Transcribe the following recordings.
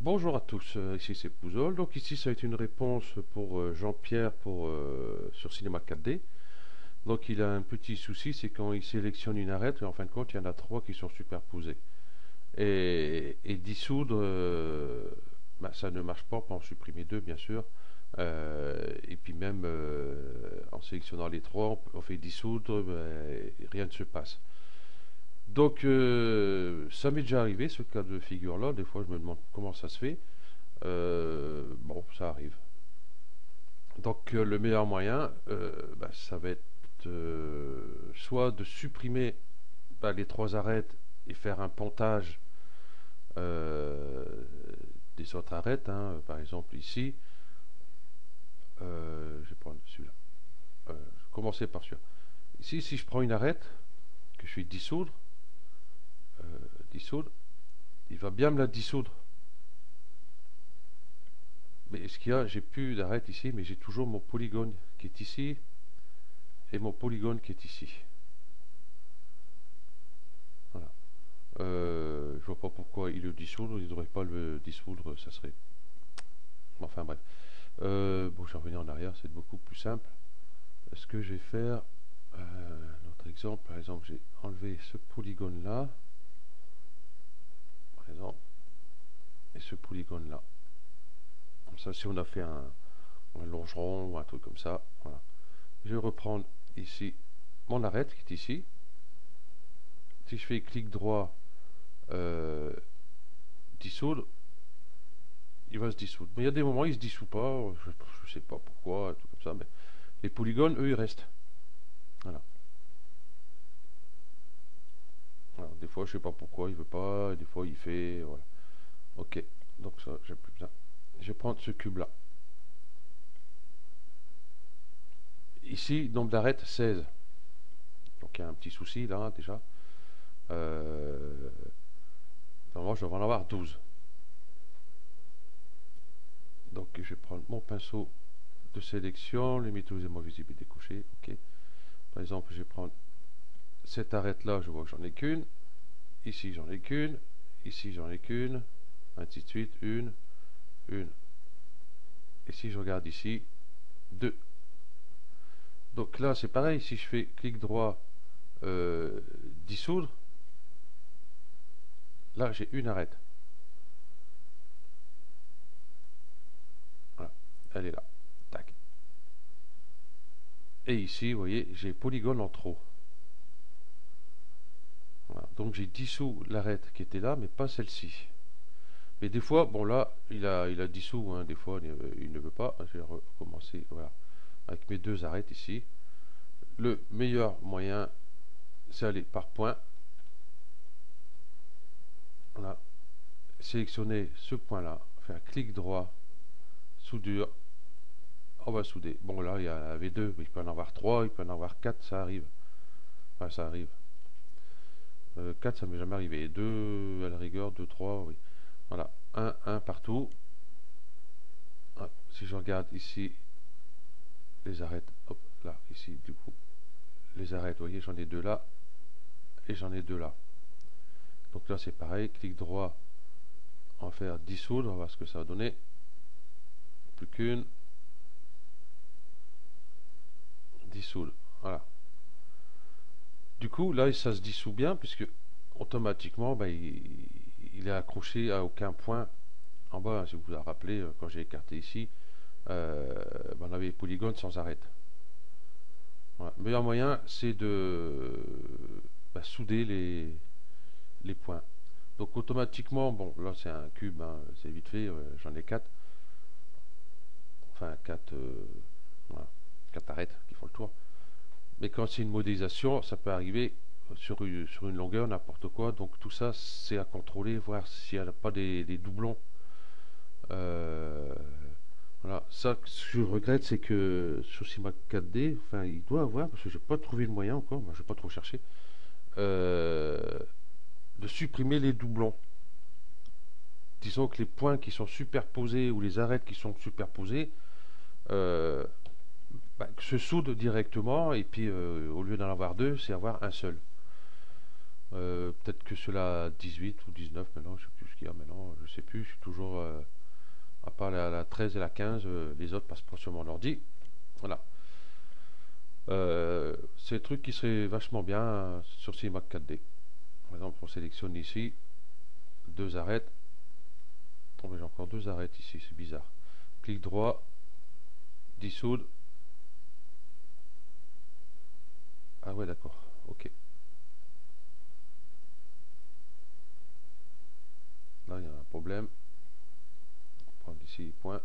Bonjour à tous, ici c'est Pouzol. Donc ici ça va être une réponse pour Jean-Pierre sur Cinéma 4D. Donc il a un petit souci, c'est quand il sélectionne une arête, en fin de compte il y en a trois qui sont superposées. Et dissoudre, ça ne marche pas, on peut en supprimer deux bien sûr. Et puis même en sélectionnant les trois, on fait dissoudre, rien ne se passe. Donc ça m'est déjà arrivé ce cas de figure là, des fois je me demande comment ça se fait. Bon, ça arrive. Donc le meilleur moyen, ça va être soit de supprimer les trois arêtes et faire un pontage euh, des autres arêtes, hein. Par exemple ici, je vais prendre celui-là. Je vais commencer par celui-là. Ici, si je prends une arête que je vais dissoudre, il va bien me la dissoudre. Mais ce qu'il y a, j'ai plus d'arête ici, mais j'ai toujours mon polygone qui est ici et mon polygone qui est ici. Voilà. Je vois pas pourquoi il le dissoudre, il ne devrait pas le dissoudre, ça serait. Enfin bref. Bon, je vais revenir en arrière, c'est beaucoup plus simple. Ce que je vais faire, notre exemple, par exemple, j'ai enlevé ce polygone là, par exemple, et ce polygone là. Comme ça, si on a fait un longeron ou un truc comme ça, voilà. Je vais reprendre ici mon arête qui est ici. Si je fais clic droit, dissoudre, il va se dissoudre. Mais il y a des moments où il se dissout pas, je ne sais pas pourquoi, tout comme ça, mais les polygones, eux, ils restent. Voilà. Alors, des fois, je sais pas pourquoi il veut pas, des fois il fait, voilà. Ok, donc ça, j'ai plus besoin. Je vais prendre ce cube là. Ici, nombre d'arêtes 16. Donc il y a un petit souci là déjà. Normalement, je devrais en avoir 12. Donc je vais prendre mon pinceau de sélection, limite aux éléments visibles et décochés. Ok. Par exemple, je vais prendre cette arête là, je vois que j'en ai qu'une. Ici, j'en ai qu'une. Ici, j'en ai qu'une. Ainsi de suite. Une. Et si je regarde ici, 2. Donc là, c'est pareil. Si je fais clic droit, dissoudre, là, j'ai une arête. Voilà. Elle est là. Tac. Et ici, vous voyez, j'ai polygone en trop. Voilà. Donc j'ai dissous l'arête qui était là, mais pas celle-ci. Mais des fois, bon là, il a dissous, hein, des fois il ne veut pas. Je vais recommencer, voilà, avec mes deux arêtes ici. Le meilleur moyen, c'est aller par point. Voilà. Sélectionner ce point-là, faire clic droit, soudure. On va souder. Bon là, il y en avait deux, mais il peut en avoir trois, il peut en avoir quatre, ça arrive. Enfin, ça arrive. 4, ça m'est jamais arrivé. 2, à la rigueur, 2, 3, oui. Voilà, un partout. Ah, si je regarde ici, les arêtes, hop, là, ici, du coup, les arêtes, vous voyez, j'en ai deux là, et j'en ai deux là. Donc là, c'est pareil, clic droit, on va faire dissoudre, on va voir ce que ça va donner. Plus qu'une. Dissoudre, voilà. Du coup, là, ça se dissout bien, puisque automatiquement, il est accroché à aucun point en bas. Si vous vous rappelez, quand j'ai écarté ici, on avait les polygones sans arête. Voilà. Le meilleur moyen, c'est de souder les points. Donc automatiquement, bon, là c'est un cube, hein, c'est vite fait, j'en ai 4. Enfin, 4 voilà, 4 arêtes qui font le tour. Mais quand c'est une modélisation, ça peut arriver sur une longueur, n'importe quoi. Donc tout ça, c'est à contrôler, voir s'il n'y a pas des doublons. Voilà. Ça, ce que je regrette, c'est que sur Cinema 4D, enfin, il doit avoir, parce que j'ai pas trouvé le moyen encore, moi, je n'ai pas trop cherché, de supprimer les doublons. Disons que les points qui sont superposés ou les arêtes qui sont superposées euh, se soudent directement, et puis au lieu d'en avoir deux, c'est avoir un seul. Peut-être que cela 18 ou 19 maintenant, je sais plus ce qu'il y a maintenant, je sais plus, je suis toujours à part la 13 et la 15, les autres passent pas sur mon ordi. Voilà. C'est un truc qui serait vachement bien sur CineMac 4D. Par exemple, on sélectionne ici deux arêtes. Oh, mais j'ai encore deux arêtes ici, c'est bizarre. Clic droit, dissoudre. Ah ouais, d'accord, ok. Là, il y a un problème. On va prendre ici point,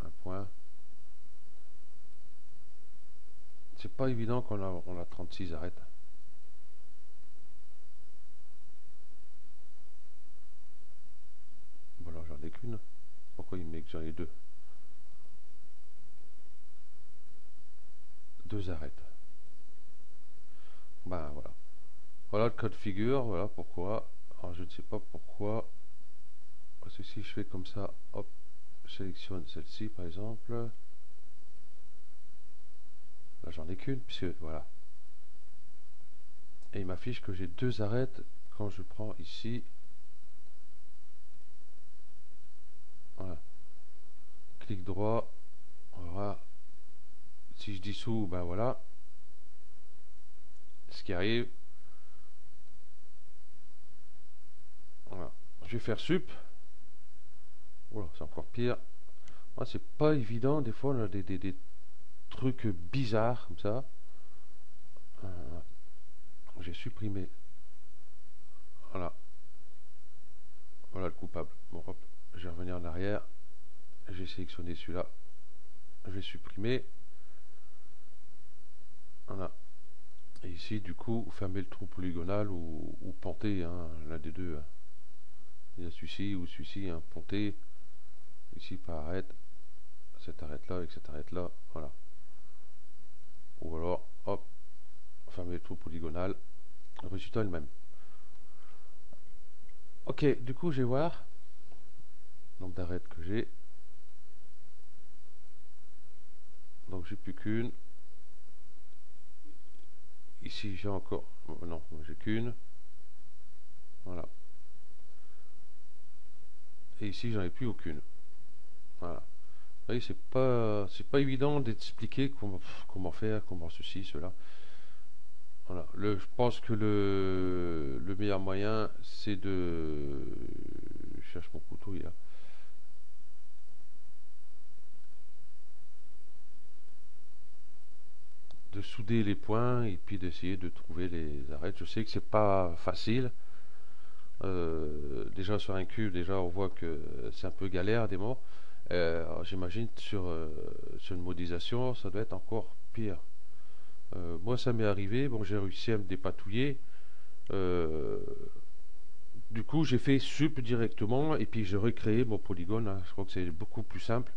un point. C'est pas évident qu'on a 36 arêtes. Voilà, j'en ai qu'une. Pourquoi il me met que j'en ai deux? Deux arêtes. Ben voilà. Voilà le cas de figure, voilà pourquoi. Alors je ne sais pas pourquoi. Parce que si je fais comme ça, hop, je sélectionne celle-ci par exemple. Là j'en ai qu'une, puisque voilà. Et il m'affiche que j'ai deux arêtes quand je prends ici. Voilà. Clic droit. Voilà. Si je dissous, ben voilà. Ce qui arrive. Voilà. Je vais faire sup. Voilà, c'est encore pire. Moi, c'est pas évident. Des fois, on a des trucs bizarres comme ça. J'ai supprimé. Voilà. Voilà le coupable. Bon, hop. Je vais revenir en arrière. J'ai sélectionné celui-là. Je vais supprimer. Voilà. Et ici, du coup, fermer le trou polygonal ou ponter, hein, l'un des deux. Il y a celui-ci ou celui-ci, hein, ponter. Ici, par arête. Cette arête-là avec cette arête-là. Voilà. Ou alors, hop, fermer le trou polygonal. Le résultat est le même. Ok, du coup, je vais voir le nombre d'arêtes que j'ai. Donc, j'ai plus qu'une. Ici, j'ai encore... non, j'ai qu'une. Voilà. Et ici, j'en ai plus aucune. Voilà. Vous voyez, c'est pas évident d'expliquer comment faire, comment ceci, cela. Voilà. Je pense que le meilleur moyen, c'est de... Je cherche mon couteau, il est là. De souder les points et puis d'essayer de trouver les arêtes. Je sais que c'est pas facile. Déjà sur un cube, déjà on voit que c'est un peu galère des mots. J'imagine sur une modélisation, ça doit être encore pire. Moi, ça m'est arrivé. Bon, j'ai réussi à me dépatouiller. Euh, du coup, j'ai fait sup directement et puis j'ai recréé mon polygone, hein. Je crois que c'est beaucoup plus simple.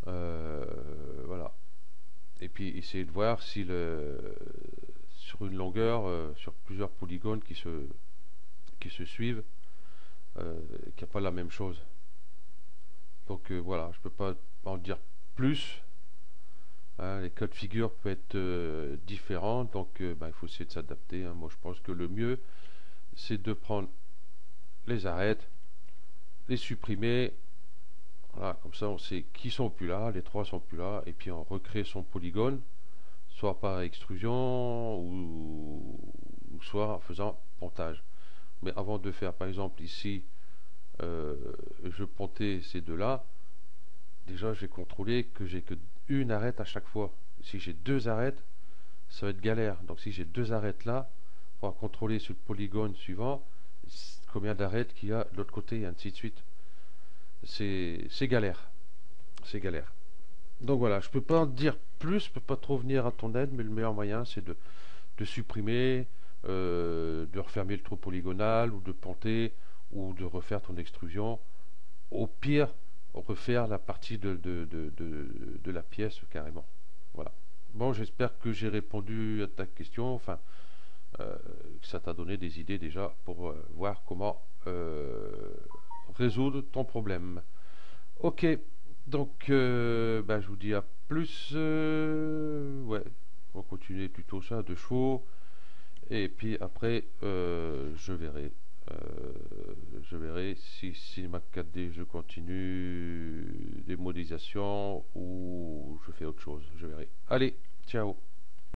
Euh, voilà. Et puis essayer de voir si sur une longueur, sur plusieurs polygones qui se suivent, qu'il n'y a pas la même chose. Donc voilà, je peux pas en dire plus. Hein, les cas de figure peuvent être différents, donc il faut essayer de s'adapter, hein. Moi, je pense que le mieux, c'est de prendre les arêtes, les supprimer. Voilà, comme ça, on sait qui sont plus là, les trois sont plus là, et puis on recrée son polygone, soit par extrusion ou soit en faisant pontage. Mais avant de faire, par exemple, ici, je pontais ces deux-là, déjà j'ai contrôlé que j'ai que une arête à chaque fois. Si j'ai deux arêtes, ça va être galère. Donc si j'ai deux arêtes là, on va contrôler sur le polygone suivant combien d'arêtes qu'il y a de l'autre côté et ainsi de suite. C'est galère. C'est galère. Donc voilà, je peux pas en dire plus, je peux pas trop venir à ton aide, mais le meilleur moyen c'est de supprimer, de refermer le trou polygonal ou de ponter ou de refaire ton extrusion. Au pire, refaire la partie de la pièce carrément. Voilà. Bon, j'espère que j'ai répondu à ta question, enfin, que ça t'a donné des idées déjà pour voir comment résoudre ton problème. Ok, donc je vous dis à plus. Ouais, on va continuer plutôt ça, de chevaux. Et puis après, je verrai si Cinema 4D je continue des modélisations ou je fais autre chose. Je verrai. Allez, ciao.